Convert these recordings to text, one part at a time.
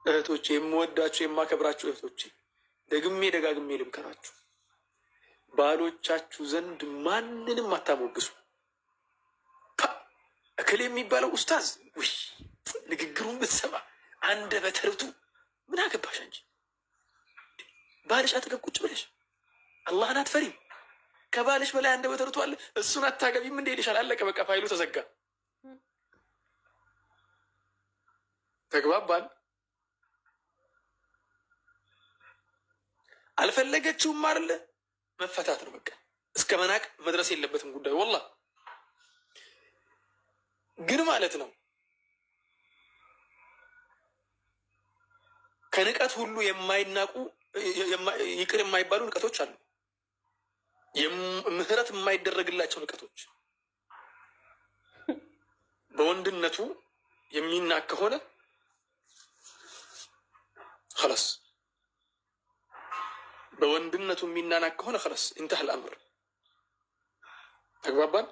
እህቶቼ፣ የምወዳችሁ የማከብራችሁ እህቶቼ፣ ደግሜ ደጋግሜ ልምከራችሁ፣ ባሎቻችሁ ዘንድ ማንንም አታሞግሱ። እከሌ የሚባለው ኡስታዝ ውይ ንግግሩን ብትሰማ አንደበተ ርቱዕ ምን አገባሽ አንቺ? ባልሽ አጠገብ ቁጭ ብለሽ አላህን አትፈሪም? ከባልሽ በላይ አንደበተ ርቱዕ አለ። እሱን አታገቢም እንደ ይልሻል። አለቀ በቃ፣ ፋይሉ ተዘጋ። ተግባባን? አልፈለገችውም አይደለ? መፈታት ነው በቃ። እስከ መናቅ መድረስ የለበትም ጉዳዩ። ወላሂ ግን ማለት ነው ከንቀት ሁሉ የማይናቁ ይቅር የማይባሉ ንቀቶች አሉ። ምህረት የማይደረግላቸው ንቀቶች። በወንድነቱ የሚናቅ ከሆነ خلاص በወንድነቱ የሚናናቅ ከሆነ خلاص انتهى الامر። ተግባባን?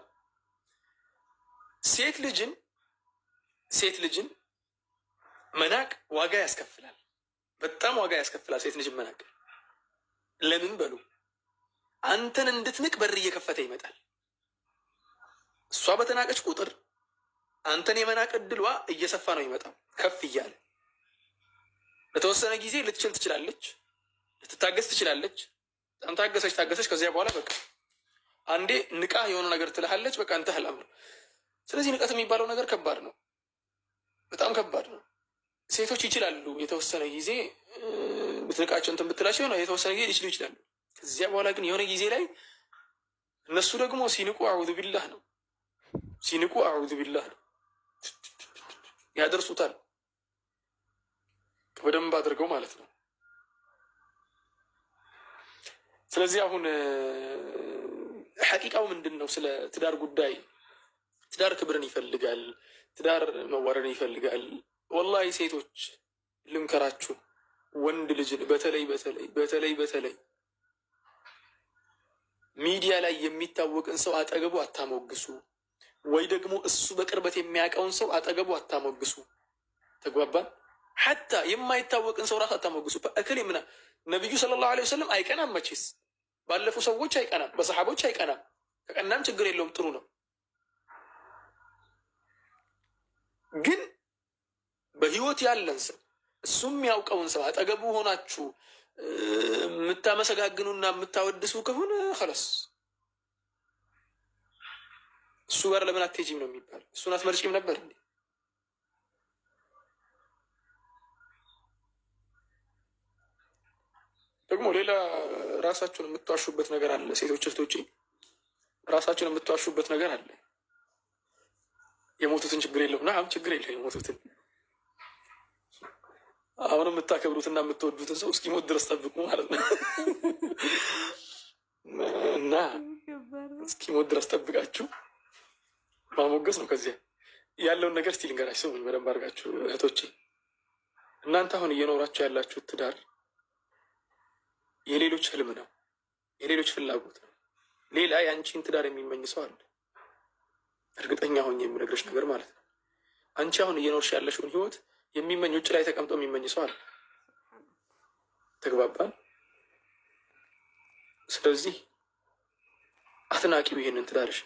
ሴት ልጅን መናቅ ዋጋ ያስከፍላል። በጣም ዋጋ ያስከፍላል ሴት ልጅን መናቅ። ለምን በሉ፣ አንተን እንድትንቅ በር እየከፈተ ይመጣል። እሷ በተናቀች ቁጥር አንተን የመናቅ እድሏ እየሰፋ ነው ይመጣው፣ ከፍ እያለ። ለተወሰነ ጊዜ ልትችል ትችላለች፣ ልትታገስ ትችላለች። በጣም ታገሰች። ከዚያ በኋላ በቃ አንዴ ንቃ የሆነ ነገር ትልሃለች። በቃ انتهى الامر። ስለዚህ ንቀት የሚባለው ነገር ከባድ ነው፣ በጣም ከባድ ነው። ሴቶች ይችላሉ የተወሰነ ጊዜ ብትንቃቸው እንትን ብትላቸው የተወሰነ ጊዜ ሊችሉ ይችላሉ። ከዚያ በኋላ ግን የሆነ ጊዜ ላይ እነሱ ደግሞ ሲንቁ አዑዙ ቢላህ ነው፣ ሲንቁ አዑዙ ቢላህ ነው፣ ያደርሱታል በደንብ አድርገው ማለት ነው። ስለዚህ አሁን ሐቂቃው ምንድን ነው? ስለ ትዳር ጉዳይ፣ ትዳር ክብርን ይፈልጋል፣ ትዳር መዋረድን ይፈልጋል። ወላሂ ሴቶች ልምከራችሁ፣ ወንድ ልጅን በተለይ ሚዲያ ላይ የሚታወቅን ሰው አጠገቡ አታሞግሱ፣ ወይ ደግሞ እሱ በቅርበት የሚያውቀውን ሰው አጠገቡ አታሞግሱ። ተግባባን? ሐታ የማይታወቅን ሰው ራስ አታሞግሱ። እከሌ ምና ነቢዩ ሰለላሁ ዐለይሂ ወሰለም አይቀናም መቼስ፣ ባለፉ ሰዎች አይቀናም፣ በሰሓቦች አይቀናም። ከቀናም ችግር የለውም ጥሩ ነው። ግን በህይወት ያለን ሰው እሱም ያውቀውን ሰው አጠገቡ ሆናችሁ የምታመሰጋግኑና የምታወድሱ ከሆነ خلاص እሱ ጋር ለምን አትሄጂም ነው የሚባለው። እሱን አትመርጪም ነበር እንዴ? ደግሞ ሌላ ራሳችሁን የምትዋሹበት ነገር አለ። ሴቶች እህቶቼ ራሳችሁን የምትዋሹበት ነገር አለ። የሞቱትን ችግር የለው ና ችግር የለው የሞቱትን አሁን የምታከብሩትና የምትወዱትን ሰው እስኪሞት ድረስ ጠብቁ ማለት ነው። እና እስኪሞት ድረስ ጠብቃችሁ ማሞገስ ነው። ከዚያ ያለውን ነገር እስቲ ልንገራችሁ፣ ስሙኝ በደንብ አድርጋችሁ እህቶቼ። እናንተ አሁን እየኖራችሁ ያላችሁት ትዳር የሌሎች ህልም ነው፣ የሌሎች ፍላጎት ነው። ሌላ የአንቺን ትዳር የሚመኝ ሰው አለ። እርግጠኛ ሆኜ የምነግርሽ ነገር ማለት ነው። አንቺ አሁን እየኖርሽ ያለሽውን ህይወት የሚመኝ ውጭ ላይ ተቀምጦ የሚመኝ ሰው አለ። ተግባባን? ስለዚህ አትናቂው ይሄንን ትዳርሽ።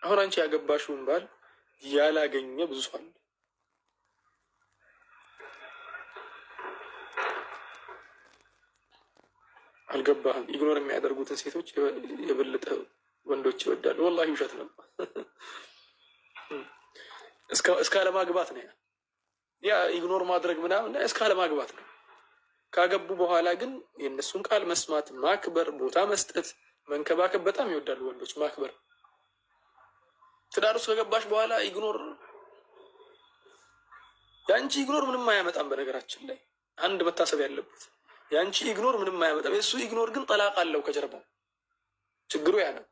አሁን አንቺ ያገባሽውን ባል ያላገኘ ብዙ ሰው አለ። አልገባህም? ኢግኖር የሚያደርጉትን ሴቶች የበለጠ ወንዶች ይወዳሉ። ወላሂ ውሸት ነው። እስከ አለማግባት ነው ያ ኢግኖር ማድረግ ምናምን፣ እስከ አለማግባት ነው። ካገቡ በኋላ ግን የእነሱን ቃል መስማት፣ ማክበር፣ ቦታ መስጠት፣ መንከባከብ በጣም ይወዳሉ ወንዶች። ማክበር ትዳር ውስጥ ከገባሽ በኋላ ኢግኖር፣ የአንቺ ኢግኖር ምንም አያመጣም። በነገራችን ላይ አንድ መታሰብ ያለበት የአንቺ ኢግኖር ምንም አያመጣም። የእሱ ኢግኖር ግን ጠላቅ አለው ከጀርባው። ችግሩ ያ ነው።